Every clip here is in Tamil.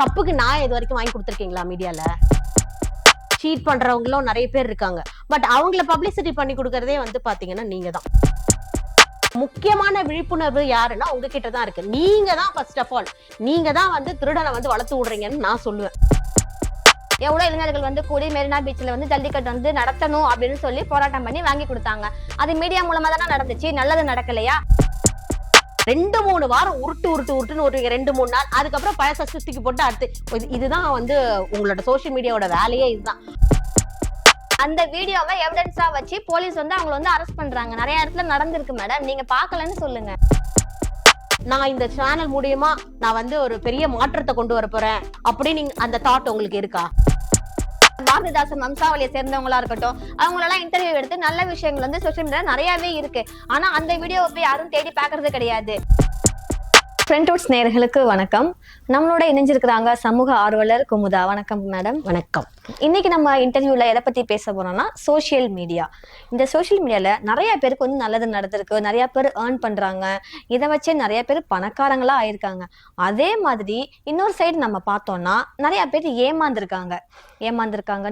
தப்புக்கு நான் இது வரைக்கும் வாங்கி கொடுத்துருக்கீங்களா மீடியால? சீட் பண்றவங்களும் நிறைய பேர் இருக்காங்க. பட் அவங்கள பப்ளிசிட்டி பண்ணி கொடுக்கறதே வந்து பாத்தீங்கன்னா நீங்க தான். முக்கியமான விழிப்புணர்வு யாருன்னா உங்ககிட்ட தான் இருக்கு. நீங்க தான் ஃபர்ஸ்ட் ஆஃப் ஆல் நீங்க தான் வந்து திருடனை வந்து வளர்த்து விடுறீங்கன்னு நான் சொல்லுவேன். எவ்வளவு இளைஞர்கள் வந்து கூடி மெரினா பீச்ல வந்து ஜல்லிக்கட்டு வந்து நடத்தணும் அப்படின்னு சொல்லி போராட்டம் பண்ணி வாங்கி கொடுத்தாங்க. அது மீடியா மூலமா தானே நடந்துச்சு, நல்லது நடக்கலையா? 2-3 வாரம் உருட்டுன்னு ஒரு 2-3 நாள், அதுக்கப்புறம் பழச சுத்திக்கு போட்டு அடுத்து இதுதான் வந்து உங்களோட சோசியல் மீடியாவோட வேலையே இதுதான். அந்த வீடியோவை எவிடன்ஸா வச்சு போலீஸ் வந்து அவங்களை வந்து அரெஸ்ட் பண்றாங்க. நிறைய இடத்துல நடந்திருக்கு மேடம், நீங்க பாக்கலன்னு சொல்லுங்க. நான் இந்த சேனல் மூலியமா நான் வந்து ஒரு பெரிய மாற்றத்தை கொண்டு வர போறேன் அப்படின்னு அந்த தாட் உங்களுக்கு இருக்கா? பாரதிதாசன் வம்சாவளியை சேர்ந்தவங்களா இருக்கட்டும், அவங்களெல்லாம் இன்டர்வியூ எடுத்து நல்ல விஷயங்கள் வந்து சோசியல் மீடியா நிறையவே இருக்கு. ஆனா அந்த வீடியோவை போய் யாரும் தேடி பாக்குறது கிடையாது. ஃப்ரெண்ட்வுட்ஸ் நேயர்களுக்கு வணக்கம். நம்மளோட இணைஞ்சிருக்கிறாங்க சமூக ஆர்வலர் குமுதா. வணக்கம் மேடம். வணக்கம். இன்னைக்கு நம்ம இன்டர்வியூல எதை பத்தி பேச போறோம்னா சோசியல் மீடியா. இந்த சோசியல் மீடியால நிறைய பேருக்கு வந்து நல்லது நடந்திருக்கு, நிறைய பேர் ஏர்ன் பண்றாங்க, இதை வச்சே நிறைய பேர் பணக்காரங்களா ஆயிருக்காங்க. அதே மாதிரி இன்னொரு சைடு நம்ம பார்த்தோம்னா நிறைய பேர் ஏமாந்துருக்காங்க.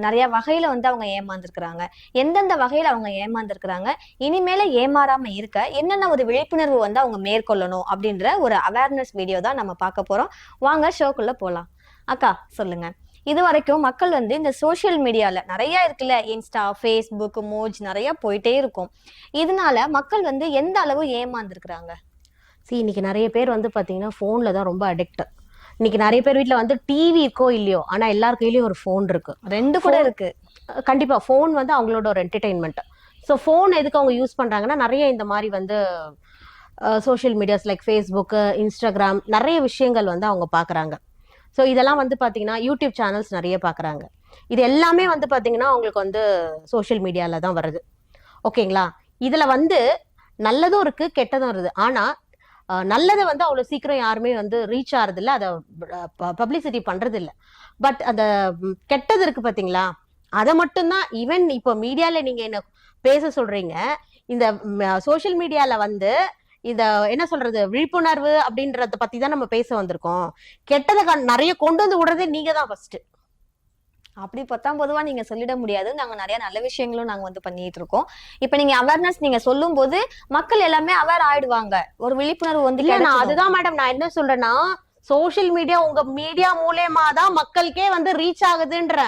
நிறைய வகையில வந்து அவங்க ஏமாந்துருக்கிறாங்க. எந்தெந்த வகையில அவங்க ஏமாந்துருக்கிறாங்க, இனிமேல ஏமாறாம இருக்க என்னென்ன ஒரு விழிப்புணர்வு வந்து அவங்க மேற்கொள்ளணும் அப்படின்ற ஒரு அவேர்னஸ் வீடியோ தான் நம்ம பார்க்க போறோம். வாங்க ஷோக்குள்ள போலாம். அக்கா சொல்லுங்க, இது வரைக்கும் மக்கள் வந்து இந்த சோசியல் மீடியால நிறைய இருக்குல்ல, இன்ஸ்டா, ஃபேஸ்புக், மோஜ் நிறைய போயிட்டே இருக்கும். இதனால மக்கள் வந்து எந்த அளவு ஏமாந்துருக்குறாங்க? இன்னைக்கு நிறைய பேர் வந்து பாத்தீங்கன்னா போன்ல தான் ரொம்ப அடிக்ட். இன்னைக்கு நிறைய பேர் வீட்டுல வந்து டிவி இருக்கோ இல்லையோ, ஆனா எல்லார் கையிலயும் ஒரு போன் இருக்கு. 2 கூட இருக்கு. கண்டிப்பா போன் வந்து அவங்களோட ஒரு என்டர்டெயின்மெண்ட். ஸோ போன் எதுக்கு அவங்க யூஸ் பண்றாங்கன்னா, நிறைய இந்த மாதிரி வந்து social medias like Facebook, Instagram நிறைய விஷயங்கள் வந்து அவங்க பாக்குறாங்க. ஸோ இதெல்லாம் வந்து பாத்தீங்கன்னா யூடியூப் சேனல்ஸ் நிறைய பாக்குறாங்க. இது எல்லாமே வந்து பாத்தீங்கன்னா அவங்களுக்கு வந்து சோஷியல் மீடியால தான் வருது. ஓகேங்களா? இதுல வந்து நல்லதும் இருக்கு, கெட்டதும் வருது. ஆனா நல்லதை வந்து அவ்வளவு சீக்கிரம் யாருமே வந்து ரீச் ஆறது இல்லை, அதை பப்ளிசிட்டி பண்றது இல்லை. பட் அந்த கெட்டது இருக்கு பாத்தீங்களா, அதை மட்டும்தான் ஈவன் இப்போ மீடியால நீங்க என்ன பேச சொல்றீங்க. இந்த சோசியல் மீடியால வந்து இத என்ன சொல்றது, விழிப்புணர்வு அப்படின்றத பத்தி தான் நம்ம பேச வந்திருக்கோம். கெட்டதை நிறைய கொண்டு வந்து விடுறதே நீங்க தான் ஃபர்ஸ்ட். அப்படி பார்த்தா பொதுவா நீங்க சொல்லிட முடியாது. நாங்க நிறைய நல்ல விஷயங்களும் நாங்க வந்து பண்ணிட்டு இருக்கோம். இப்ப நீங்க அவேர்னஸ் நீங்க சொல்லும் போது மக்கள் எல்லாமே அவேர் ஆயிடுவாங்க, ஒரு விழிப்புணர்வு வந்து. அதுதான் மேடம் நான் என்ன சொல்றேன்னா, சோசியல் மீடியா உங்க மீடியா மூலமா தான் மக்களுக்கே வந்து ரீச் ஆகுதுன்ற.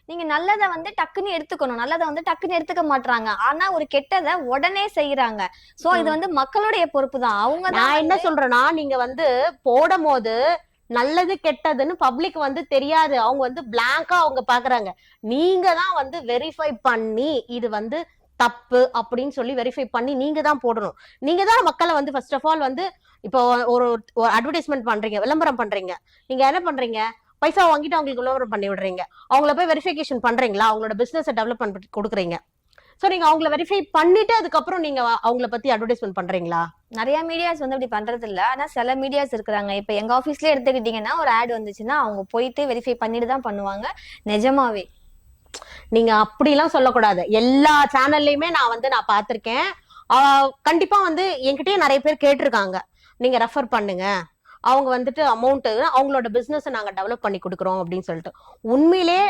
நீங்க நல்லதை வந்து டக்குன்னு எடுத்துக்கணும், நல்லதை வந்து டக்குன்னு எடுத்துக்க மாட்டாங்க. ஆனா ஒரு கெட்டதை உடனே செய்யறாங்க. சோ இது வந்து மக்களுடைய பொறுப்பு தான். அவங்க நான் என்ன சொல்றேன்னா, நீங்க வந்து போடும் போது நல்லது கெட்டதுன்னு பப்ளிக் வந்து தெரியாது. அவங்க வந்து பிளாங்கா அவங்க பாக்குறாங்க. நீங்க தான் வந்து வெரிஃபை பண்ணி இது வந்து தப்பு அப்படின்னு சொல்லி வெரிஃபை பண்ணி நீங்க தான் போடணும். நீங்க தான் மக்களை வந்து ஃபர்ஸ்ட் ஆஃப் ஆல் வந்து இப்போ ஒரு அட்வர்டைஸ்மெண்ட் பண்றீங்க, விளம்பரம் பண்றீங்க. நீங்க என்ன பண்றீங்க, பைசா வாங்கிட்டு அவங்களுக்கு விளம்பரம் பண்ணி விடுறீங்க. அவங்கள போய் வெரிஃபிகேஷன் பண்றீங்களா, அவங்களோட பிசினஸ் டெவலப் பண்ணி கொடுக்குறீங்க. சோ நீங்க அவங்கள வெரிஃபை பண்ணிட்டு அதுக்கப்புறம் நீங்க அவங்கள பத்தி அட்வர்டைஸ்மெண்ட் பண்றீங்களா? நிறைய மீடியாஸ் வந்து அப்படி பண்றது இல்ல. ஆனா சில மீடியாஸ் இருக்கிறாங்க. இப்ப எங்க ஆபீஸ்ல எடுத்துக்கிட்டீங்கன்னா ஒரு ஆட் வந்துச்சுன்னா அவங்க போயிட்டு வெரிஃபை பண்ணிட்டு தான் பண்ணுவாங்க. நிஜமாவே நீங்க அப்படிலாம் சொல்லக்கூடாது. எல்லா சேனல்லையுமே நான் பார்த்திருக்கேன். கண்டிப்பா வந்து என்கிட்டயே நிறைய பேர் கேட்டிருக்காங்க, நீங்க ரெஃபர் பண்ணுங்க, அவங்க வந்துட்டு அமௌண்ட் அவங்களோட பிசினஸ் நாங்க டெவலப் பண்ணி கொடுக்குறோம் அப்படின்னு சொல்லிட்டு. உண்மையிலே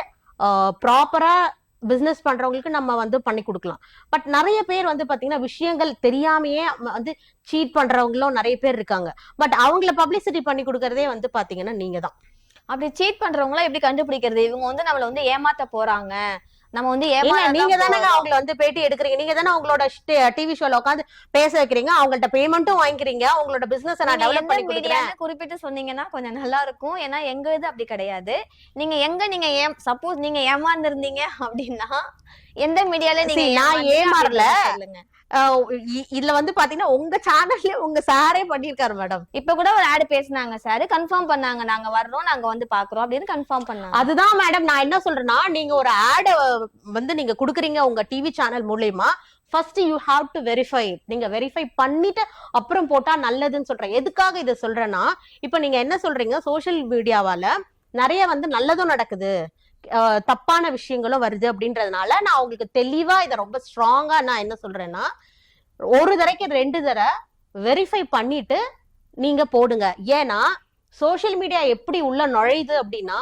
ப்ராப்பரா பிசினஸ் பண்றவங்களுக்கு நம்ம வந்து பண்ணி கொடுக்கலாம். பட் நிறைய பேர் வந்து பாத்தீங்கன்னா விஷயங்கள் தெரியாமையே வந்து சீட் பண்றவங்களும் நிறைய பேர் இருக்காங்க. பட் அவங்கள பப்ளிசிட்டி பண்ணி கொடுக்கறதே வந்து பாத்தீங்கன்னா நீங்க தான். அப்படி சீட் பண்றவங்களா எப்படி கண்டுபிடிக்கிறது? இவங்க வந்து நம்மள வந்து ஏமாத்த போறாங்க, நம்ம வந்து நீங்க தானே அவங்கள வந்து பேட்டி எடுக்கிறீங்க, நீங்க தானே அவங்களோட டிவி ஷோல உட்காந்து பேச வைக்கிறீங்க, அவங்கள்ட்ட பேமெண்ட்டும் வாங்கிக்கிறீங்க, அவங்களோட பிசினஸ் நான் டெவலப் பண்ணி கொடுக்குறேன். குறிப்பிட்டு சொன்னீங்கன்னா கொஞ்சம் நல்லா இருக்கும். ஏன்னா எங்க இது அப்படி கிடையாது. நீங்க சப்போஸ் நீங்க ஏமாந்துருந்தீங்க அப்படின்னா எந்த மீடியால நீங்க ஏமாறல இதுல வந்து பாத்தீங்கன்னா உங்க சேனல்ல உங்க சாரே பண்ணிருக்காரு மேடம். இப்ப கூட ஒரு ஆட் பேசினாங்க, சார் கன்ஃபார்ம் பண்ணாங்க, நாங்க வர்றோம், நாங்க வந்து பாக்குறோம் அப்படின்னு கன்ஃபார்ம் பண்ணாங்க. அதுதான் மேடம் நான் என்ன சொல்றேன்னா, நீங்க ஒரு ஆட் வந்து நீங்க குடுக்குறீங்க உங்க டிவி சேனல் மூலமா, first you have to verify. நீங்க வெரிஃபை பண்ணிட்டு அப்புறம் போட்டா நல்லதுன்னு சொல்றேன். எதுக்காக இதை சொல்றேன்னா, இப்ப நீங்க என்ன சொல்றீங்க, சோசியல் மீடியாவால நிறைய வந்து நல்லதும் நடக்குது, தப்பான விஷயங்களும் வருது அப்படின்றதுனால நான் உங்களுக்கு தெளிவா இதை ரொம்ப ஸ்ட்ராங்கா நான் என்ன சொல்றேன்னா, ஒரு தடவைக்கு 2 தடவை வெரிஃபை பண்ணிட்டு நீங்க போடுங்க. ஏன்னா சோசியல் மீடியா எப்படி உள்ள நுழையுது அப்படின்னா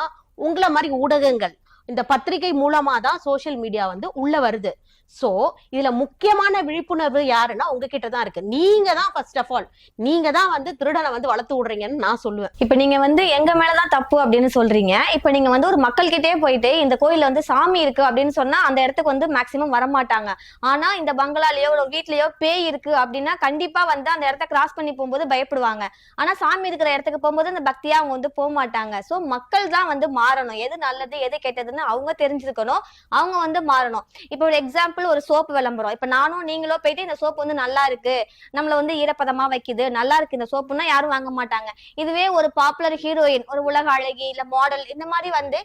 உங்களை மாதிரி ஊடகங்கள், இந்த பத்திரிகை மூலமா தான் சோசியல் மீடியா வந்து உள்ள வருது. சோ இதுல முக்கியமான விழிப்புணர்வு யாருன்னா உங்ககிட்ட தான் இருக்கு. நீங்க தான் ஃபர்ஸ்ட் ஆஃப் ஆல், நீங்க தான் வந்து திருடனை வந்து வளர்த்து விடுறீங்கன்னு நான் சொல்லுவேன். இப்ப நீங்க வந்து எங்க மேலதான் தப்பு அப்படின்னு சொல்றீங்க. இப்ப நீங்க வந்து ஒரு மக்கள் கிட்டே போயிட்டு இந்த கோயில்ல வந்து சாமி இருக்கு அப்படின்னு சொன்னா அந்த இடத்துக்கு வந்து மேக்சிமம் வரமாட்டாங்க. ஆனா இந்த பங்களாலயோ ஒரு வீட்லயோ பேய் இருக்கு அப்படின்னா கண்டிப்பா வந்து அந்த இடத்த கிராஸ் பண்ணி போகும்போது பயப்படுவாங்க. ஆனா சாமி இருக்கிற இடத்துக்கு போகும்போது அந்த பக்தியா அவங்க வந்து போக மாட்டாங்க. சோ மக்கள் தான் வந்து மாறணும். எது நல்லது எது கெட்டதுன்னு அவங்க தெரிஞ்சுக்கணும், அவங்க வந்து மாறணும். இப்ப ஒரு எக்ஸாம்பிள், ஒரு சோப்பு விளம்பரம். இப்ப நானும் நீங்களோ போயிட்டு இந்த சோப்பு வந்து நல்லா இருக்கு, நம்மள வந்து ஈரப்பதமா வைக்குது, நல்லா இருக்கு இந்த சோப்புன்னா யாரும் வாங்க மாட்டாங்க. இதுவே ஒரு பாப்புலர் ஹீரோயின், ஒரு உலக அழகி இல்ல மாடல், இந்த மாதிரி வந்து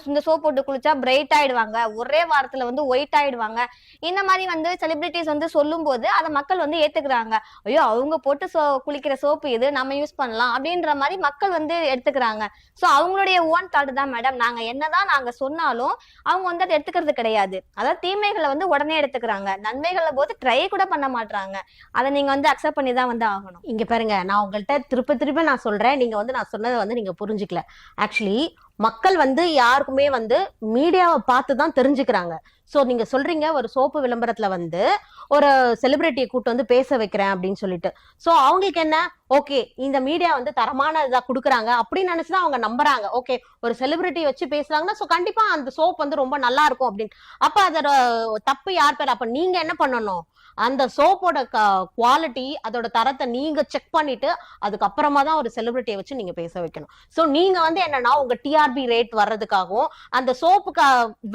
இந்த சோப் போட்டு குளிச்சா பிரைட் ஆயிடுவாங்க, ஒரே வாரத்துல வந்து ஒயிட் ஆயிடுவாங்க, இந்த மாதிரி வந்து செலிபிரிட்டிஸ் வந்து சொல்லும் போது அதை மக்கள் வந்து ஏத்துக்கிறாங்க. ஐயோ அவங்க போட்டு குளிக்கிற சோப்பு இது, நம்ம யூஸ் பண்ணலாம் அப்படின்ற மாதிரி மக்கள் வந்து எடுத்துக்கிறாங்க. சோ அவங்களுடைய ஓன் தாட் தான் மேடம். நாங்க என்னதான் நாங்க சொன்னாலும் அவங்க வந்து அதை எடுத்துக்கிறது கிடையாது. அதாவது தீமைகளை வந்து உடனே எடுத்துக்கிறாங்க, நன்மைகளை போது ட்ரை கூட பண்ண மாட்டாங்க. அதை நீங்க வந்து அக்செப்ட் பண்ணி தான் வந்து ஆகணும். இங்க பாருங்க, நான் உங்கள்கிட்ட திருப்ப திருப்ப நான் சொல்றேன், நீங்க வந்து நான் சொன்னதை வந்து நீங்க புரிஞ்சுக்கல. ஆக்சுவலி மக்கள் வந்து யாருக்குமே வந்து மீடியாவை பார்த்து தான் தெரிஞ்சுக்கிறாங்க. சோ நீங்க சொல்றீங்க ஒரு சோப்பு விளம்பரத்துல வந்து ஒரு செலிபிரிட்டியை கூட்டு வந்து பேச வைக்கிறேன் அப்படின்னு சொல்லிட்டு. சோ அவங்களுக்கு என்ன, ஓகே இந்த மீடியா வந்து தரமான இதா கொடுக்குறாங்க அப்படின்னு நினைச்சுதான் அவங்க நம்புறாங்க. ஓகே ஒரு செலிபிரிட்டி வச்சு பேசுறாங்கன்னா சோ கண்டிப்பா அந்த சோப் வந்து ரொம்ப நல்லா இருக்கும் அப்படின்னு. அப்ப அதோட தப்பு யார் பேர்? அப்ப நீங்க என்ன பண்ணணும், அந்த சோப்போட குவாலிட்டி, அதோட தரத்தை நீங்க செக் பண்ணிட்டு அதுக்கப்புறமா தான் ஒரு செலிபிரிட்டியை வச்சு நீங்க பேச வைக்கணும். சோ நீங்க வந்து என்னன்னா உங்க டிஆர்பி ரேட் வர்றதுக்காகவும் அந்த சோப்புக்கு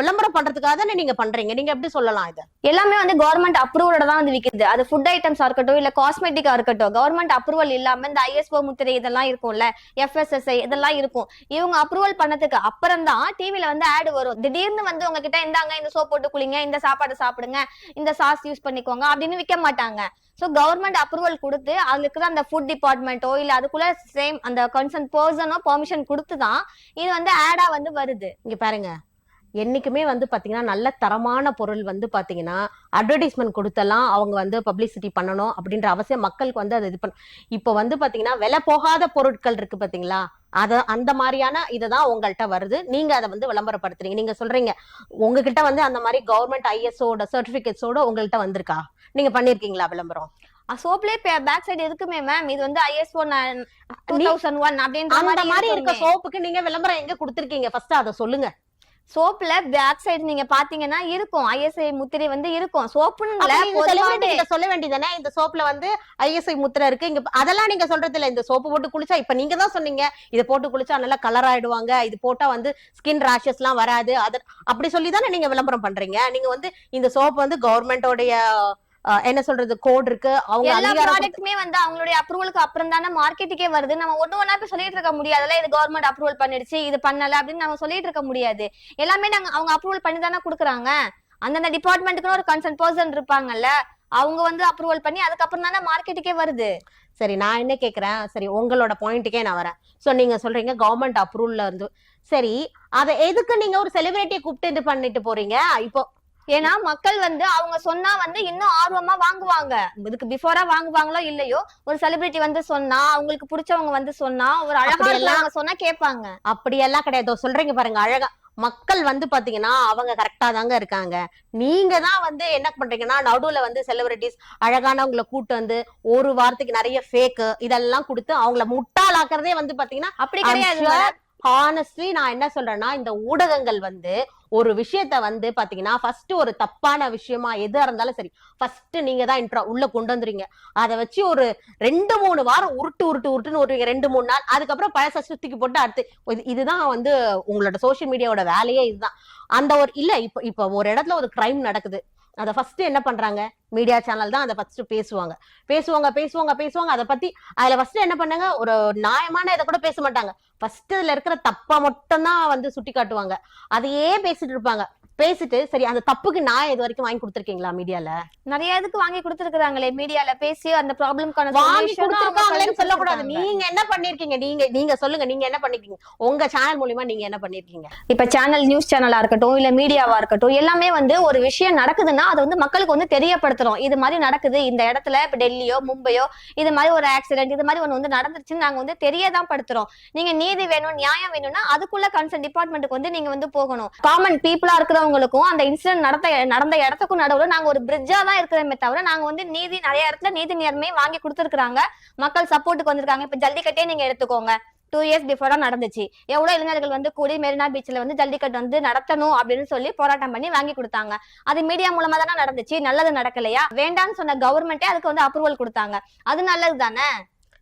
விளம்பரம் பண்றதுக்காக தானே நீங்க பண்றீங்க. நீங்க எப்படி சொல்லலாம்? இது எல்லாமே வந்து கவர்மெண்ட் அப்ரூவலோட தான் வந்து விக்குது. அது ஃபுட் ஐட்டம்ஸா இருக்கட்டும் இல்ல காஸ்மெட்டிக்கா இருக்கட்டும், கவர்மெண்ட் அப்ரூவல் இல்லாம இந்த ஐஎஸ்ஓ முத்திரை இதெல்லாம் இருக்கும்ல, எஃப்எஸ்எஸ்ஐ இதெல்லாம் இருக்கும். இவங்க அப்ரூவல் பண்ணதுக்கு அப்புறம் தான் டிவில வந்து ஆட் வரும். திடீர்னு வந்து உங்ககிட்ட இந்தாங்க இந்த சோப் போட்டு குளிங்க, இந்த சாப்பாடு சாப்பிடுங்க, இந்த சாஸ் யூஸ் பண்ணிக்கோங்க அப்படின்னு விற்க மாட்டாங்க. சோ கவர்மெண்ட் அப்ரூவல் கொடுத்து அதுக்கு தான் அந்த ஃபுட் டிபார்ட்மெண்ட்டோ இல்ல அதுக்குள்ள சேம் அந்த கன்சர்ன் பர்சனோ பெர்மிஷன் கொடுத்துதான் இது வந்து ஆடா வந்து வருது. இங்க பாருங்க, என்னைக்குமே வந்து பாத்தீங்கன்னா நல்ல தரமான பொருள் வந்து பாத்தீங்கன்னா அட்வர்டைஸ்மெண்ட் கொடுத்தெல்லாம் அவங்க வந்து பப்ளிசிட்டி பண்ணணும் அப்படின்ற அவசியம் மக்களுக்கு வந்து அது இது பண்ண. இப்போ வந்து பாத்தீங்கன்னா விலை போகாத பொருட்கள் இருக்கு பாத்தீங்களா, அந்த மாதிரியான இதுதான் உங்கள்கிட்ட வருது. நீங்க அதை வந்து விளம்பரப்படுத்துறீங்க. நீங்க சொல்றீங்க உங்ககிட்ட வந்து அந்த மாதிரி கவர்மெண்ட் ஐஎஸ்ஓட சர்டிபிகேட்ஸோட உங்கள்கிட்ட வந்திருக்கா? நீங்க பண்ணிருக்கீங்களா விளம்பரம்? சோப்லயே பேக் சைடு இருக்குமே மேம், இது வந்து ஐஎஸ்ஓ 2001 அப்படின்ற அந்த மாதிரி இருக்க சோப்புக்கு நீங்க விளம்பரம் எங்க கொடுத்திருக்கீங்க? ஃபர்ஸ்ட் அதை சொல்லுங்க. சோப்ல பேக் சைடு நீங்க பாத்தீங்கன்னா இருக்கும், ஐஎஸ்ஐ முத்திரை வந்து இருக்கும். சோப்புன்னு சொல்ல வேண்டியதானே, இந்த சோப்ல வந்து ஐஎஸ்ஐ முத்திரை இருக்கு இங்க, அதெல்லாம் நீங்க சொல்றது இல்ல. இந்த சோப்பு போட்டு குளிச்சா, இப்ப நீங்க தான் சொன்னீங்க இதை போட்டு குளிச்சா நல்லா கலர் ஆயிடுவாங்க, இது போட்டா வந்து ஸ்கின் ராஷஸ் எல்லாம் வராது, அது அப்படி சொல்லிதானே நீங்க விளம்பரம் பண்றீங்க. நீங்க வந்து இந்த சோப் வந்து கவர்மெண்டோடைய என்ன சொல்றது கோட் இருக்கு, அவங்க எல்லா ப்ராடக்ட்டுமே வந்து அவங்களுடைய அப்ரூவலுக்கு அப்புறம் தானே மார்க்கெட்டுக்கே வருது. நம்ம ஒண்ணா போய் சொல்லிட்டு இருக்க முடியாதுல, இது கவர்மெண்ட் அப்ரூவல் பண்ணிடுச்சு இது பண்ணல அப்படின்னு நம்ம சொல்லிட்டு இருக்க முடியாது. எல்லாமே நாங்க அவங்க அப்ரூவல் பண்ணி தானே கொடுக்குறாங்க. அந்தந்த டிபார்ட்மெண்ட்டுக்கு ஒரு கன்சர்ன் பர்சன் இருப்பாங்கல்ல, அவங்க வந்து அப்ரூவல் பண்ணி அதுக்கப்புறம் தானே மார்க்கெட்டுக்கே வருது. சரி நான் என்ன கேக்குறேன், சரி உங்களோட பாயிண்ட்டுக்கே நான் வரேன். சோ நீங்க சொல்றீங்க கவர்மெண்ட் அப்ரூவல்ல இருந்து, சரி அதை எதுக்கு நீங்க ஒரு செலிபிரிட்டியை கூப்பிட்டு இது பண்ணிட்டு போறீங்க? இப்போ ஏன்னா மக்கள் வந்து அவங்க சொன்னா வந்து இன்னும் ஆர்வமா வாங்குவாங்க. இதுக்கு பிஃபோரா வாங்குவாங்களோ இல்லையோ, ஒரு செலிபிரிட்டி வந்து சொன்னா, அவங்களுக்கு பிடிச்சவங்க வந்து சொன்னா, ஒரு அழகா சொன்னா கேட்பாங்க. அப்படியெல்லாம் கிடையாது. சொல்றீங்க பாருங்க அழகா, மக்கள் வந்து பாத்தீங்கன்னா அவங்க கரெக்டா தாங்க இருக்காங்க. நீங்க தான் வந்து என்ன பண்றீங்கன்னா நடுவுல வந்து செலிபிரிட்டிஸ் அழகானவங்களை கூட்டு வந்து ஒரு வாரத்துக்கு நிறைய ஃபேக் இதெல்லாம் கொடுத்து அவங்கள முட்டாளாக்குறதே வந்து பாத்தீங்கன்னா அப்படி கிடையாது. ஹானஸ்ட்லி நான் என்ன சொல்றேன்னா, இந்த ஊடகங்கள் வந்து ஒரு விஷயத்த வந்து பாத்தீங்கன்னா ஃபர்ஸ்ட் ஒரு தப்பான விஷயமா எதா இருந்தாலும் சரி, ஃபர்ஸ்ட் நீங்க தான் உள்ள கொண்டு வந்துறீங்க. அதை வச்சு ஒரு 2-3 வாரம் உருட்டுன்னு ஒரு 2-3 நாள், அதுக்கப்புறம் பழச சுத்திக்கு போட்டு அடுத்து இதுதான் வந்து உங்களோட சோசியல் மீடியாவோட வேலையே இதுதான். அந்த ஒரு இல்ல இப்ப ஒரு இடத்துல ஒரு கிரைம் நடக்குது, அதை ஃபர்ஸ்ட் என்ன பண்றாங்க, மீடியா சேனல் தான் அதை ஃபர்ஸ்ட் பேசுவாங்க அதை பத்தி. அதுல ஃபர்ஸ்ட் என்ன பண்ணாங்க, ஒரு நியாயமான இதை கூட பேச மாட்டாங்க. ஃபர்ஸ்ட் இதுல இருக்கிற தப்பா மட்டும் தான் வந்து சுட்டி காட்டுவாங்க, அதையே பேசிட்டு இருப்பாங்க. பேசிட்டு சரி அந்த தப்புக்கு நான் இது வரைக்கும் வாங்கி கொடுத்துருக்கீங்களா மீடியால? நிறைய இதுக்கு வாங்கி கொடுத்துருக்காங்களே, மீடியால பேசி அந்த ப்ராப்ளம்க்கான வாங்கி கொடுத்துருக்காங்களேன்னு சொல்லக்கூடாது. நீங்க என்ன பண்ணிருக்கீங்க? நீங்க சொல்லுங்க, நீங்க என்ன பண்ணிருக்கீங்க உங்க சேனல் மூலியமா? நீங்க என்ன பண்ணிருக்கீங்க? இப்ப சேனல், நியூஸ் சேனலா இருக்கட்டும் இல்ல மீடியாவா இருக்கட்டும், எல்லாமே வந்து ஒரு விஷயம் நடக்குதுன்னா அதை வந்து மக்களுக்கு வந்து தெரியப்படுத்துறோம். இது மாதிரி நடக்குது இந்த இடத்துல, இப்ப டெல்லியோ மும்பையோ இது மாதிரி ஒரு ஆக்சிடென்ட் இது மாதிரி ஒண்ணு வந்து நடந்துருச்சுன்னு நாங்க வந்து தெரியதான் படுத்துறோம். நீங்க நீதி வேணும், நியாயம் வேணும்னா அதுக்குள்ள கன்சர்ன் டிபார்ட்மெண்ட்டுக்கு வந்து நீங்க வந்து போகணும். காமன் பீப்புளா இருக்கிறவங்களுக்கும் அந்த இன்சிடென்ட் நடந்த இடத்துக்கும் நடுவுல நாங்க ஒரு பிரிட்ஜா தான் இருக்கிறோமே தவிர, நாங்க வந்து நீதி நிறைய இடத்துல நீதி நேர்மையை வாங்கி கொடுத்துருக்காங்க, மக்கள் சப்போர்ட்டுக்கு வந்திருக்காங்க. இப்ப ஜல்லிக்கட்டே நீங்க எடுத்துக்கோங்க, 2 years பிஃபோரா நடந்துச்சு. எவ்வளவு இளைஞர்கள் வந்து கூடி மெரினா பீச்ல வந்து ஜல்லிக்கட்டு வந்து நடத்தணும் அப்படின்னு சொல்லி போராட்டம் பண்ணி வாங்கி கொடுத்தாங்க. அது மீடியா மூலமா தானே நடந்துச்சு. நல்லது நடக்கலையா? வேண்டாம்னு சொன்ன கவர்மெண்டே அதுக்கு வந்து அப்ரூவல் கொடுத்தாங்க. அது நல்லது தானே?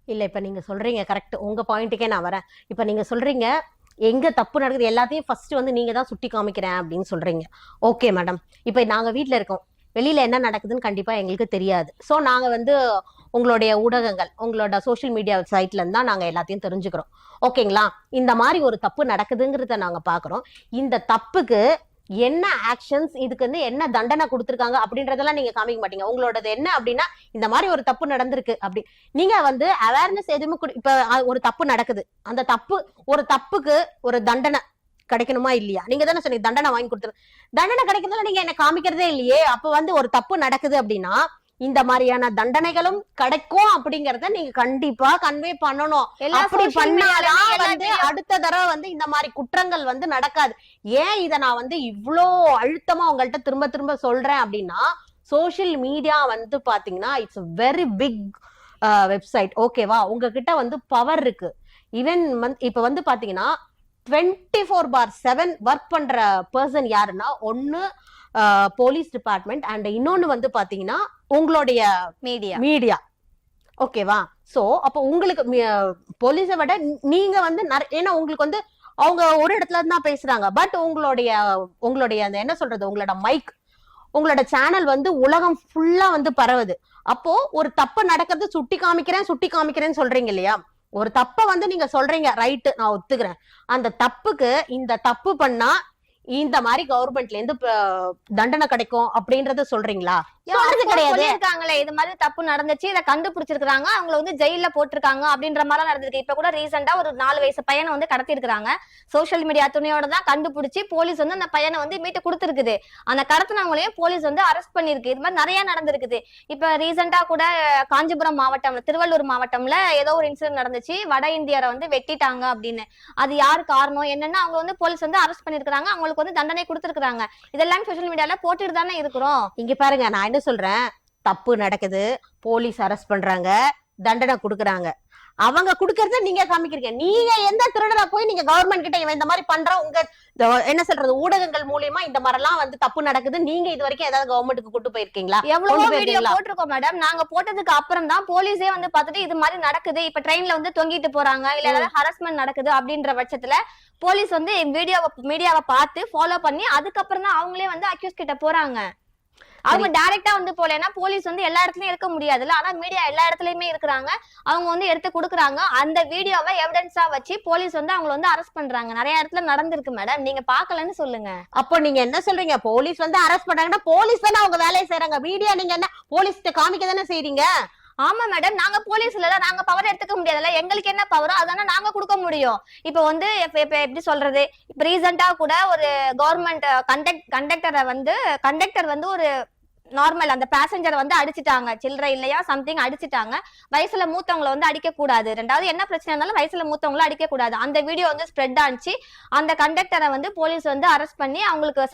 இல்ல இப்ப நீங்க சொல்றீங்க கரெக்ட், உங்க பாயிண்ட்டுக்கே நான் வரேன். இப்ப நீங்க சொல்றீங்க எங்க தப்பு நடக்குது எல்லாத்தையும் ஃபர்ஸ்ட் வந்து நீங்க தான் சுட்டி காமிக்கிறேன் அப்படின்னு சொல்றீங்க. ஓகே மேடம், இப்ப நாங்க வீட்ல இருக்கோம், வெளியில என்ன நடக்குதுன்னு கண்டிப்பா எங்களுக்கு தெரியாது. ஸோ நாங்க வந்து உங்களுடைய ஊடகங்கள், உங்களோட சோஷியல் மீடியா சைட்ல இருந்தா நாங்க எல்லாத்தையும் தெரிஞ்சுக்கிறோம். ஓகேங்களா? இந்த மாதிரி ஒரு தப்பு நடக்குதுங்கிறத நாங்க பாக்குறோம். இந்த தப்புக்கு என்ன ஆக்ஷன்ஸ், இதுக்கு வந்து என்ன தண்டனை கொடுத்துருக்காங்க அப்படின்றதெல்லாம் நீங்க காமிக்க மாட்டீங்க. உங்களோடது என்ன அப்படின்னா இந்த மாதிரி ஒரு தப்பு நடந்திருக்கு அப்படி நீங்க வந்து அவேர்னஸ் எதுவுமே இப்ப ஒரு தப்பு நடக்குது, அந்த ஒரு தப்புக்கு ஒரு தண்டனை கிடைக்கணுமா இல்லையா? நீங்க தானே சொன்னீங்க தண்டனை வாங்கி கொடுத்துரு. தண்டனை கிடைக்கிறதுல நீங்க என்ன காமிக்கிறதே இல்லையே. அப்ப வந்து ஒரு தப்பு நடக்குது அப்படின்னா இந்த மாதிரியான தண்டனைகளும் கிடைக்கும் அப்படிங்கறத நீங்க கண்டிப்பா கன்வே பண்ணணும். அப்படி பண்ணாதான் வந்து அடுத்த தடவை வந்து இந்த மாதிரி குற்றங்கள் வந்து நடக்காது. ஏன் இத நான் வந்து இவ்வளோ அழுத்தமா உங்கள்கிட்ட திரும்ப திரும்ப சொல்றேன் அப்படின்னா, சோசியல் மீடியா வந்து பாத்தீங்கன்னா இட்ஸ் வெரி பிக் வெப்சைட். ஓகேவா? உங்ககிட்ட வந்து பவர் இருக்கு. ஈவன் இப்ப வந்து பாத்தீங்கன்னா 24/7 ஒர்க் பண்ற பர்சன் யாருன்னா, ஒன்னு போலீஸ் டிபார்ட்மெண்ட் அண்ட் இன்னொன்னு வந்து பாத்தீங்கன்னா உங்களுடைய மீடியா. ஓகேவா? சோ அப்ப உங்களுக்கு போலீஸை விட நீங்க வந்து ஏன்னா உங்களுக்கு வந்து அவங்க ஒரு இடத்துல இருந்து தான் பேசுறாங்க. பட் உங்களுடைய அந்த என்ன சொல்றது, உங்களோட மைக், உங்களோட சேனல் வந்து உலகம் ஃபுல்லா வந்து பரவுது. அப்போ ஒரு தப்பு நடக்கிறது சுட்டி காமிக்கிறேன்னு சொல்றீங்க இல்லையா? ஒரு தப்ப வந்து நீங்க சொல்றீங்க, ரைட்டு, நான் ஒத்துக்கிறேன். அந்த தப்புக்கு இந்த தப்பு பண்ணா இந்த மாதிரி கவர்மெண்ட்ல இருந்து தண்டனை கிடைக்கும் அப்படின்றத சொல்றீங்களா? சொல்லிருக்காங்களே இது மாதிரி தப்பு நடந்துச்சு, இதை கண்டுபிடிச்சிருக்காங்க, அவங்களை வந்து ஜெயில போட்டிருக்காங்க அப்படின்ற மாதிரி நடந்திருக்கு. இப்ப கூட ரீசெண்டா ஒரு 4 வயசு பையனை வந்து கடத்தி இருக்காங்க. சோசியல் மீடியா துணையோட தான் கண்டுபிடிச்சு போலீஸ் வந்து அந்த பையனை வந்து மீட்டு கொடுத்துருக்குது. அந்த கடத்தினவங்களையும் போலீஸ் வந்து அரெஸ்ட் பண்ணிருக்கு. இது மாதிரி நிறைய நடந்திருக்குது. இப்ப ரீசெண்டா கூட காஞ்சிபுரம் மாவட்டம்ல, திருவள்ளூர் மாவட்டம்ல ஏதோ ஒரு இன்சிடென்ட் நடந்துச்சு, வட இந்தியரை வந்து வெட்டிட்டாங்க அப்படின்னு. அது யாரு காரணம் என்னன்னா அவங்க வந்து போலீஸ் வந்து அரெஸ்ட் பண்ணிருக்காங்க, அவங்களுக்கு வந்து தண்டனை கொடுத்திருக்காங்க. இதெல்லாம் சோஷியல் மீடியால போட்டுட்டு தானே இருக்கிறோம். இங்க பாருங்க, நான் என்ன சொல்றேன், தப்பு நடக்குது, போலீஸ் அரெஸ்ட் பண்றாங்க, தண்டனை கொடுக்குறாங்க. அவங்க குடுக்கறத நீங்க காமிக்கிறீங்க. நீங்க எந்த திருடரா போய் நீங்க கவர்மெண்ட் கிட்ட இவன் இந்த மாதிரி பண்ற, உங்க என்ன சொல்றது, ஊடகங்கள் மூலியமா இந்த மாதிரி எல்லாம் வந்து தப்பு நடக்குது, நீங்க இது வரைக்கும் ஏதாவது கவர்மெண்ட்டுக்கு கூட்டு போயிருக்கீங்களா? எவ்வளவு வீடியோ போட்டிருக்கோம் மேடம். நாங்க போட்டதுக்கு அப்புறம் தான் போலீஸே வந்து பார்த்துட்டு இது மாதிரி நடக்குது, இப்ப ட்ரெயின்ல வந்து தொங்கிட்டு போறாங்க, இல்ல ஏதாவது ஹராஸ்மெண்ட் நடக்குது அப்படின்ற பட்சத்துல போலீஸ் வந்து மீடியாவை பார்த்து ஃபாலோ பண்ணி அதுக்கப்புறம் தான் அவங்களே வந்து அக்யூஸ் கிட்ட போறாங்க. அவங்க டைரக்டா வந்து போலன்னா போலீஸ் வந்து எல்லா இடத்துலயும் இருக்க முடியாதுல்ல. ஆனா மீடியா எல்லா இடத்துலயுமே இருக்கிறாங்க, அவங்க வந்து எடுத்து கொடுக்குறாங்க. அந்த வீடியோவை எவிடன்ஸா வச்சு போலீஸ் வந்து அவங்களை வந்து அரெஸ்ட் பண்றாங்க. நிறைய இடத்துல நடந்திருக்கு மேடம், நீங்க பாக்கலன்னு சொல்லுங்க. அப்போ நீங்க என்ன சொல்றீங்க, போலீஸ் வந்து அரெஸ்ட் பண்றாங்கன்னா போலீஸ் தானே அவங்க வேலையை செய்யறாங்க, மீடியா நீங்க என்ன போலீஸ் காமிக்க தானே செய்றீங்க? ஆமா மேடம், நாங்க போலீஸ்ல நாங்க பவர் எடுத்துக்க முடியாதுல்ல, எங்களுக்கு என்ன பவரோ அதானே நாங்க கொடுக்க முடியும். இப்ப வந்து எப்படி சொல்றது, இப்ப ரீசெண்டா கூட ஒரு கவர்மெண்ட் கண்டக்டர் வந்து ஒரு நார்மல் அந்த பேசஞ்சரை வந்து அடிச்சுட்டாங்க, சில்லறை இல்லையா சம்திங் அடிச்சுட்டாங்க. வயசுல மூத்தவங்களை வந்து அடிக்க கூடாது, ரெண்டாவது என்ன பிரச்சனை இருந்தாலும் வயசுல மூத்தவங்களை அடிக்க கூடாது. அந்த வீடியோ வந்து ஸ்ப்ரெட் ஆச்சு. அந்த கண்டக்டரை வந்து போலீஸ் வந்து அரெஸ்ட் பண்ணி அவங்களுக்கு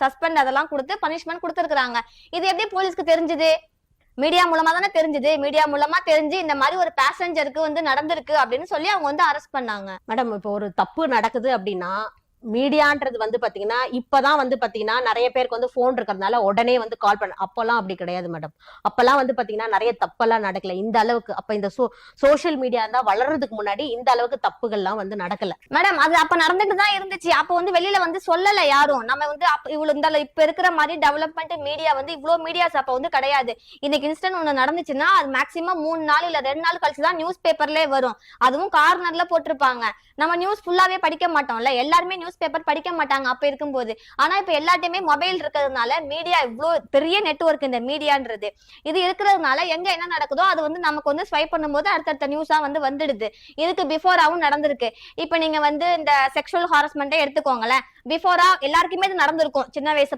சஸ்பெண்ட் அதெல்லாம் கொடுத்து பனிஷ்மெண்ட் கொடுத்துருக்காங்க. இது எப்படி போலீஸ்க்கு தெரிஞ்சது? மீடியா மூலமா தானே தெரிஞ்சது. மீடியா மூலமா தெரிஞ்சு இந்த மாதிரி ஒரு பேசஞ்சருக்கு வந்து நடந்திருக்கு அப்படின்னு சொல்லி அவங்க வந்து அரெஸ்ட் பண்ணாங்க. மேடம், இப்போ ஒரு தப்பு நடக்குது அப்படின்னா மீடியான்றது வந்து பாத்தீங்கன்னா இப்பதான் வந்து பாத்தீங்கன்னா நிறைய பேருக்கு வந்து போன் இருக்கிறதுனால உடனே வந்து கால் பண்ண, அப்பெல்லாம் அப்படி கிடையாது மேடம். அப்பெல்லாம் வந்து பாத்தீங்கன்னா நிறைய தப்பெல்லாம் நடக்கல இந்த அளவுக்கு. அப்ப இந்த சோசியல் மீடியா தான் வளர்றதுக்கு முன்னாடி இந்த அளவுக்கு தப்புகள்லாம் வந்து நடக்கல மேடம். அது அப்ப நடந்துட்டு தான் இருந்துச்சு. அப்ப வந்து வெளியில வந்து சொல்லல யாரும். நம்ம வந்து இவ்வளவு இந்த இப்ப இருக்கிற மாதிரி டெவலப்மெண்ட் மீடியா வந்து இவ்வளவு மீடியாஸ் அப்ப வந்து கிடையாது. இன்னைக்கு இன்ஸ்டன்ட் ஒண்ணு நடந்துச்சுன்னா அது மேக்சிமம் 3 நாள் இல்ல 2 நாள் கழிச்சுதான் நியூஸ் பேப்பர்லயே வரும். அதுவும் கார்னர்ல போட்டிருப்பாங்க. நம்ம நியூஸ் ஃபுல்லாவே படிக்க மாட்டோம்ல, எல்லாருமே நியூஸ் நியூஸ் பேப்பர் படிக்க மாட்டாங்க அப்ப இருக்கும்போது. ஆனா இப்ப எல்லாத்தையுமே மொபைல் இருக்கிறதுனால மீடியா இவ்வளோ பெரிய நெட்வொர்க் இந்த மீடியான்றது. இது இருக்கிறதுனால எங்க என்ன நடக்குதோ அது வந்து நமக்கு வந்து ஸ்வைப் பண்ணும்போது அடுத்தடுத்த நியூஸா வந்து வந்துடுது. இதுக்கு பிஃபோராவும் நடந்திருக்கு. இப்ப நீங்க வந்து இந்த செக்ஷுவல் ஹாரஸ்மெண்ட்டே எடுத்துக்கோங்களேன். பிஃபோரா எல்லாருக்குமே இது நடந்திருக்கும். சின்ன வயசு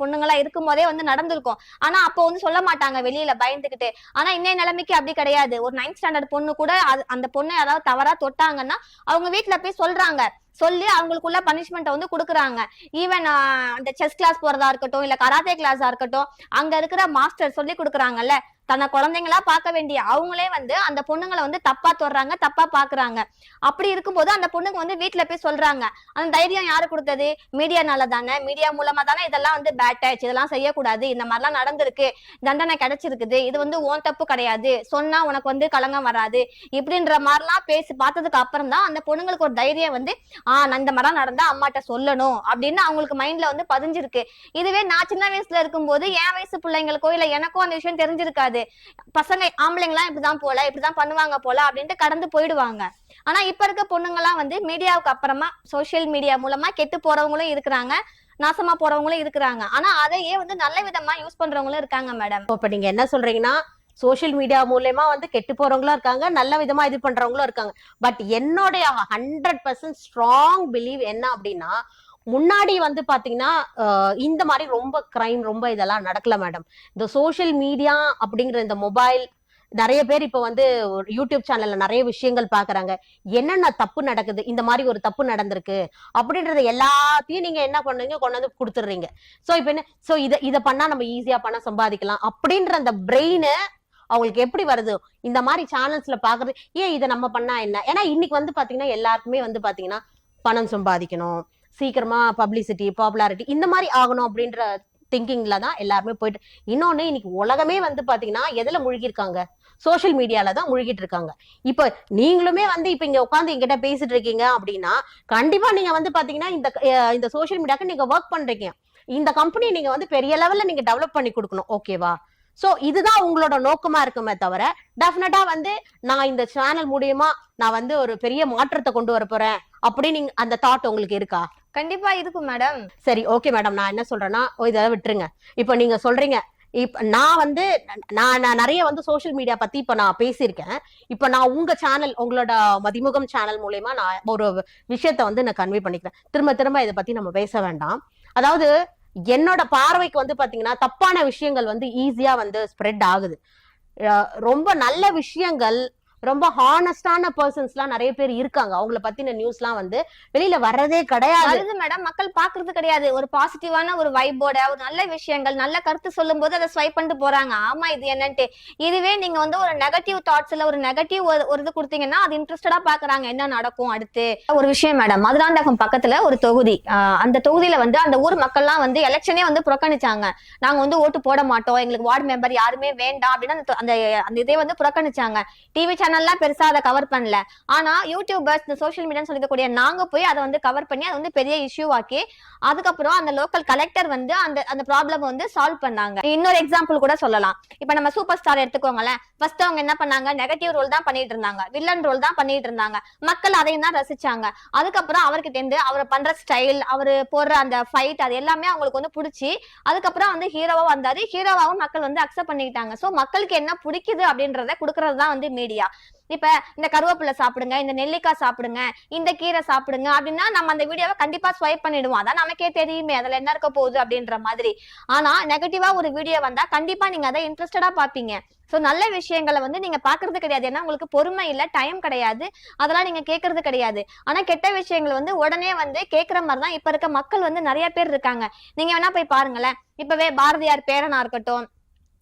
பொண்ணுங்களா இருக்கும் போதே வந்து நடந்திருக்கும். ஆனா அப்போ வந்து சொல்ல மாட்டாங்க வெளியில பயந்துகிட்டு. ஆனா இன்னைய நிலைமைக்கு அப்படி கிடையாது. ஒரு 9th ஸ்டாண்டர்ட் பொண்ணு கூட அந்த பொண்ணு யாராவது தவறா தொட்டாங்கன்னா அவங்க வீட்டுல போய் சொல்றாங்க. சொல்லி அவங்களுக்குள்ள பனிஷ்மெண்ட் வந்து கொடுக்குறாங்க. ஈவன் அந்த செஸ் கிளாஸ் போறதா இருக்கட்டும், இல்ல கராத்தே கிளாஸா இருக்கட்டும், அங்க இருக்கிற மாஸ்டர் சொல்லி கொடுக்குறாங்கல்ல, தன்னை குழந்தைங்களா பார்க்க வேண்டிய அவங்களே வந்து அந்த பொண்ணுங்களை வந்து தப்பா தொடுறாங்க, தப்பா பாக்குறாங்க. அப்படி இருக்கும்போது அந்த பொண்ணுங்க வந்து வீட்டுல போய் சொல்றாங்க. அந்த தைரியம் யாரு கொடுத்தது? மீடியானால தானே. மீடியா மூலமா தானே இதெல்லாம் வந்து பேட் டச், இதெல்லாம் செய்யக்கூடாது, இந்த மாதிரிலாம் நடந்திருக்கு, தண்டனை கிடைச்சிருக்குது, இது வந்து உன் தப்பு கிடையாது, சொன்னா உனக்கு வந்து களங்கம் வராது, இப்படின்ற மாதிரிலாம் பேசி பார்த்ததுக்கு அப்புறம் தான் அந்த பொண்ணுங்களுக்கு ஒரு தைரியம் வந்து நான் இந்த மாதிரிலாம் நடந்தா அம்மாட்ட சொல்லணும் அப்படின்னு அவங்களுக்கு மைண்ட்ல வந்து பதிஞ்சிருக்கு. இதுவே நான் சின்ன வயசுல இருக்கும்போது என் வயசு பிள்ளைங்களுக்கோ இல்ல எனக்கும் அந்த விஷயம் தெரிஞ்சிருக்காது. பசங்க ஆம்பளைங்களாம் இப்படிதான் போல, இப்படிதான் பண்ணுவாங்க போல அப்படின்ட்டு கடந்து போயிடுவாங்க. ஆனா இப்ப இருக்க பொண்ணுங்க எல்லாம் வந்து மீடியாவுக்கு அப்புறமா சோசியல் மீடியா மூலமா கெட்டு போறவங்களும் இருக்கிறாங்க, நாசமா போறவங்களும் இருக்கிறாங்க. ஆனா அதையே வந்து நல்ல விதமா யூஸ் பண்றவங்களும் இருக்காங்க மேடம். இப்ப நீங்க என்ன சொல்றீங்கன்னா, சோசியல் மீடியா மூலமா வந்து கெட்டு போறவங்களும் இருக்காங்க, நல்ல விதமா இது பண்றவங்களும் இருக்காங்க. பட் என்னுடைய 100% ஸ்ட்ராங் பிலீவ் என்ன அப்படின்னா, முன்னாடி வந்து பாத்தீங்கன்னா இந்த மாதிரி ரொம்ப கிரைம் ரொம்ப இதெல்லாம் நடக்கல மேடம். இந்த சோசியல் மீடியா அப்படிங்கிற இந்த மொபைல், நிறைய பேர் இப்ப வந்து யூடியூப் சேனல்ல நிறைய விஷயங்கள் பாக்குறாங்க. என்னென்ன தப்பு நடக்குது, இந்த மாதிரி ஒரு தப்பு நடந்திருக்கு அப்படின்றத எல்லாத்தையும் நீங்க என்ன பண்ணுங்க, கொண்டு வந்து கொடுத்துடுறீங்க. சோ இப்ப என்ன, சோ இத பண்ணா நம்ம ஈஸியா பணம் சம்பாதிக்கலாம் அப்படின்ற அந்த பிரெயின் அவங்களுக்கு எப்படி வருது? இந்த மாதிரி சேனல்ஸ்ல பாக்குறது, ஏன் இதை நம்ம பண்ணா என்ன? ஏன்னா இன்னைக்கு வந்து பாத்தீங்கன்னா எல்லாருக்குமே வந்து பாத்தீங்கன்னா பணம் சம்பாதிக்கணும், சீக்கிரமா பப்ளிசிட்டி, பாப்புலாரிட்டி இந்த மாதிரி ஆகணும் அப்படின்ற திங்கிங்ல தான் எல்லாருமே போயிட்டு. இன்னொன்னு, இன்னைக்கு உலகமே வந்து பாத்தீங்கன்னா எதுல முழுகி இருக்காங்க? சோசியல் மீடியால தான் முழுகிட்டு இருக்காங்க. இப்ப நீங்களுமே வந்து இப்ப இங்க உட்காந்து என்கிட்ட பேசிட்டு இருக்கீங்க அப்படின்னா, கண்டிப்பா நீங்க வந்து பாத்தீங்கன்னா இந்த சோசியல் மீடியாக்கு நீங்க ஒர்க் பண்றீங்க. இந்த கம்பெனி நீங்க வந்து பெரிய லெவல்ல நீங்க டெவலப் பண்ணி கொடுக்கணும். ஓகேவா? சோ இதுதான் உங்களோட நோக்கமா இருக்குமே தவிர, டெஃபினட்டா வந்து நான் இந்த சேனல் மூலியமா நான் வந்து ஒரு பெரிய மாற்றத்தை கொண்டு வர போறேன் அப்படின்னு அந்த தாட் உங்களுக்கு இருக்கா? கண்டிப்பா இருக்கும் மேடம். சரி, ஓகே மேடம். நான் என்ன சொல்றேன்னா, இதை விட்டுருங்க. இப்ப நீங்க சொல்றீங்க, இப்ப நான் வந்து நான் நிறைய வந்து சோசியல் மீடியா பத்தி இப்ப நான் பேசியிருக்கேன். இப்ப நான் உங்க சேனல், உங்களோட மதிமுகம் சேனல் மூலயமா நான் ஒரு விஷயத்த வந்து நான் கன்வே பண்ணிக்கிறேன். திரும்ப திரும்ப இதை பத்தி நம்ம பேச வேண்டாம். அதாவது என்னோட பார்வைக்கு வந்து பாத்தீங்கன்னா தப்பான விஷயங்கள் வந்து ஈஸியா வந்து ஸ்ப்ரெட் ஆகுது. ரொம்ப நல்ல விஷயங்கள், ரொம்ப ஹானஸ்டான பர்சன்ஸ் எல்லாம் நிறைய பேர் இருக்காங்க. அவங்கள பத்தின நியூஸ் எல்லாம் வந்து வெளியில வர்றதே கிடையாது மேடம். மக்கள் பாக்குறது கிடையாது. ஒரு பாசிட்டிவான ஒரு வைபோட ஒரு நல்ல விஷயங்கள், நல்ல கருத்து சொல்லும் போது அதை ஸ்வைப் பண்ணிட்டு போறாங்க. ஆமா இது என்னன்ட்டு. இதுவே நீங்க வந்து ஒரு நெகட்டிவ் தாட்ஸ்ல ஒரு நெகட்டிவ் ஒரு இது கொடுத்தீங்கன்னா அது இன்ட்ரெஸ்டடா பாக்குறாங்க, என்ன நடக்கும் அடுத்து. ஒரு விஷயம் மேடம், மதுராந்தகம் பக்கத்துல ஒரு தொகுதி, அந்த தொகுதியில வந்து அந்த ஊர் மக்கள்லாம் வந்து எலெக்ஷனே வந்து புறக்கணிச்சாங்க. நாங்க வந்து ஓட்டு போட மாட்டோம், எங்களுக்கு வார்டு மெம்பர் யாருமே வேண்டாம் அப்படின்னு அந்த இதே வந்து புறக்கணிச்சாங்க. டிவி சேனல்லாம் பெருசா அதை கவர் பண்ணல. ஆனா யூடியூபர்ஸ், இந்த சோசியல் மீடியான்னு சொல்லிக்கக்கூடிய நாங்க போய் அதை வந்து கவர் பண்ணி அதை வந்து பெரிய இஷ்யூ ஆக்கி அதுக்கப்புறம் அந்த லோக்கல் கலெக்டர் வந்து அந்த ப்ராப்ளம் வந்து சால்வ் பண்ணாங்க. இன்னொரு எக்ஸாம்பிள் கூட சொல்லலாம். இப்ப நம்ம சூப்பர் ஸ்டார் எடுத்துக்கோங்களேன். ஃபர்ஸ்ட் அவங்க என்ன பண்ணாங்க, நெகட்டிவ் ரோல் தான் பண்ணிட்டு இருந்தாங்க, வில்லன் ரோல் தான் பண்ணிட்டு இருந்தாங்க. மக்கள் அதையும் தான் ரசிச்சாங்க. அதுக்கப்புறம் அவர்கிட்ட இருந்து அவர் பண்ற ஸ்டைல், அவர் போடுற அந்த ஃபைட், அது எல்லாமே அவங்களுக்கு வந்து பிடிச்சி அதுக்கப்புறம் வந்து ஹீரோவா வந்தாரு. ஹீரோவாவும் மக்கள் வந்து அக்செப்ட் பண்ணிக்கிட்டாங்க. சோ மக்களுக்கு என்ன பிடிக்குது அப்படின்றத கொடுக்கறது தான் வந்து மீடியா. இப்ப இந்த கருவேப்பிலை சாப்பிடுங்க, இந்த நெல்லிக்காய் சாப்பிடுங்க, இந்த கீரை சாப்பிடுங்க அப்படின்னா நம்ம அந்த வீடியோவை கண்டிப்பா ஸ்வைப் பண்ணிடுவோம். அதான் நமக்கே தெரியுமே அதுல என்ன இருக்க போகுது அப்படின்ற மாதிரி. ஆனா நெகட்டிவா ஒரு வீடியோ வந்தா கண்டிப்பா நீங்க அதை இன்ட்ரெஸ்டடா பாப்பீங்க. சோ நல்ல விஷயங்களை வந்து நீங்க பாக்குறது கிடையாது. ஏன்னா உங்களுக்கு பொறுமை இல்ல, டைம் கிடையாது, அதெல்லாம் நீங்க கேட்கறது கிடையாது. ஆனா கெட்ட விஷயங்கள் வந்து உடனே வந்து கேட்கிற மாதிரிதான் இப்ப இருக்க மக்கள் வந்து நிறைய பேர் இருக்காங்க. நீங்க வேணா போய் பாருங்களேன். இப்பவே பாரதியார் பேரனா இருக்கட்டும்,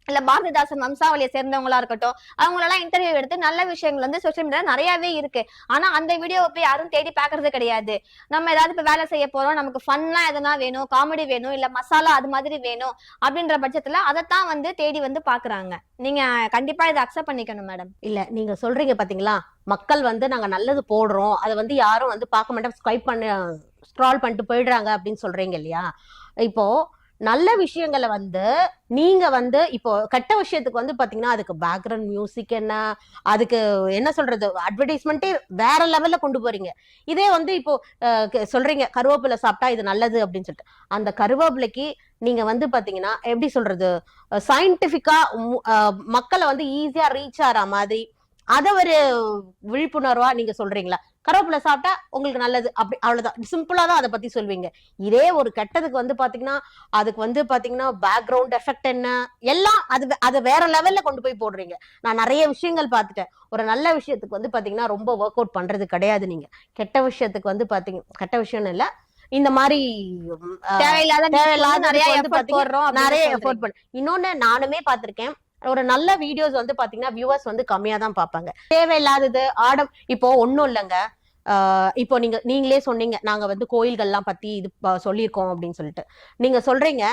இல்ல பாரதிதாசன் வம்சாவளியை சேர்ந்தவங்களா இருக்கட்டும், அவங்களெல்லாம் இன்டர்வியூ எடுத்து நல்ல விஷயங்கள் வந்து சோசியல் மீடியா நிறையவே இருக்கு. ஆனா அந்த வீடியோவை போய் யாரும் தேடி பாக்குறது கிடையாது. நம்ம ஏதாவது இப்ப வேலை செய்ய போறோம், நமக்கு ஃபன்னா எதனா வேணும், காமெடி வேணும், இல்ல மசாலா அது மாதிரி வேணும் அப்படின்ற பட்சத்துல அதைத்தான் வந்து தேடி வந்து பாக்குறாங்க. நீங்க கண்டிப்பா இதை அக்செப்ட் பண்ணிக்கணும் மேடம். இல்ல, நீங்க சொல்றீங்க பாத்தீங்களா, மக்கள் வந்து நாங்க நல்லது போடுறோம், அதை வந்து யாரும் வந்து பார்க்க மாட்டோம், ஸ்வைப் பண்ண ஸ்க்ரால் பண்ணிட்டு போயிடுறாங்க அப்படின்னு சொல்றீங்க இல்லையா? இப்போ நல்ல விஷயங்களை வந்து நீங்க வந்து இப்போ கெட்ட விஷயத்துக்கு வந்து பாத்தீங்கன்னா அதுக்கு பேக்ரவுண்ட் மியூசிக் என்ன, அதுக்கு என்ன சொல்றது, அட்வர்டைஸ்மெண்ட்டே வேற லெவல்ல கொண்டு போறீங்க. இதே வந்து இப்போ சொல்றீங்க கருவேப்பிலை சாப்பிட்டா இது நல்லது அப்படின்னு சொல்லிட்டு, அந்த கருவேப்பிலைக்கு நீங்க வந்து பாத்தீங்கன்னா எப்படி சொல்றது, சயின்டிபிக்கா மக்களை வந்து ஈஸியா ரீச் ஆற மாதிரி அத ஒரு விழிப்புணர்வா நீங்க சொல்றீங்களா? கருவேப்பிலை சாப்பிட்டா உங்களுக்கு நல்லது அப்படி, அவ்வளவுதான், சிம்பிளா தான் அதை பத்தி சொல்வீங்க. இதே ஒரு கெட்டதுக்கு வந்து பாத்தீங்கன்னா அதுக்கு வந்து பாத்தீங்கன்னா பேக்ரவுண்ட் எஃபெக்ட் என்ன எல்லாம் அது வேற லெவல்ல கொண்டு போய் போடுறீங்க. நான் நிறைய விஷயங்கள் பார்த்துட்டேன். ஒரு நல்ல விஷயத்துக்கு வந்து பாத்தீங்கன்னா ரொம்ப ஒர்க் அவுட் பண்றது கிடையாது. நீங்க கெட்ட விஷயத்துக்கு வந்து பாத்தீங்க, கெட்ட விஷயம்னு இல்ல, இந்த மாதிரி தேவையில்லாத நிறைய வந்து எஃபர்ட் பாத்தீங்கன்னா போடுறோம் நிறைய அப்படின்னு எஃபோர்ட் பண்ண. இன்னொன்னு நானுமே பார்த்திருக்கேன், ஒரு நல்ல வீடியோஸ் வந்து பாத்தீங்கன்னா வியூவர்ஸ் வந்து கம்மியா தான் பார்ப்பாங்க. தேவையில்லாதது இப்போ ஒண்ணும் இல்லைங்க. இப்போ நீங்களே சொன்னீங்க நாங்க வந்து கோயில்கள்லாம் பத்தி இது சொல்லியிருக்கோம் அப்படின்னு சொல்லிட்டு. நீங்க சொல்றீங்க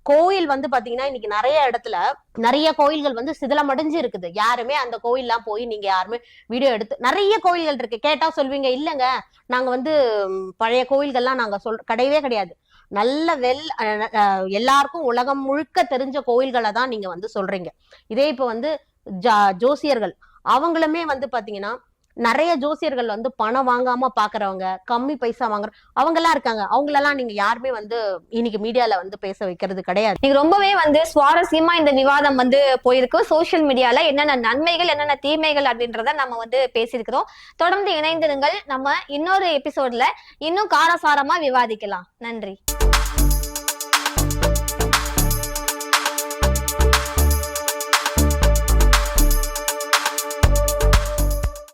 கோயில் வந்து பாத்தீங்கன்னா இன்னைக்கு நிறைய இடத்துல நிறைய கோயில்கள் வந்து சிதிலமடைஞ்சு இருக்குது. யாருமே அந்த கோயில்லாம் போய் நீங்க யாருமே வீடியோ எடுத்து, நிறைய கோயில்கள் இருக்கு, கேட்டா சொல்வீங்க இல்லங்க நாங்க வந்து பழைய கோயில்கள்லாம் நாங்க கிடையவே கிடையாது. நல்ல எல்லாருக்கும் உலகம் முழுக்க தெரிஞ்ச கோயில்களை தான் நீங்க வந்து சொல்றீங்க. இதே இப்ப வந்து ஜோசியர்கள் அவங்களுமே வந்து பாத்தீங்கன்னா நிறைய ஜோசியர்கள் வந்து பணம் வாங்காம பாக்குறவங்க, கம்மி பைசா வாங்குற அவங்க எல்லாம் இருக்காங்க. அவங்களெல்லாம் நீங்க யாருமே வந்து இன்னைக்கு மீடியால வந்து பேச வைக்கிறது கிடையாது. நீங்க ரொம்பவே வந்து சுவாரஸ்யமா இந்த விவாதம் வந்து போயிருக்கு. சோசியல் மீடியால என்னென்ன நன்மைகள் என்னென்ன தீமைகள் அப்படின்றத நம்ம வந்து பேசியிருக்கிறோம். தொடர்ந்து இணைந்திருங்கள். நம்ம இன்னொரு எபிசோட்ல இன்னும் காரசாரமா விவாதிக்கலாம். நன்றி.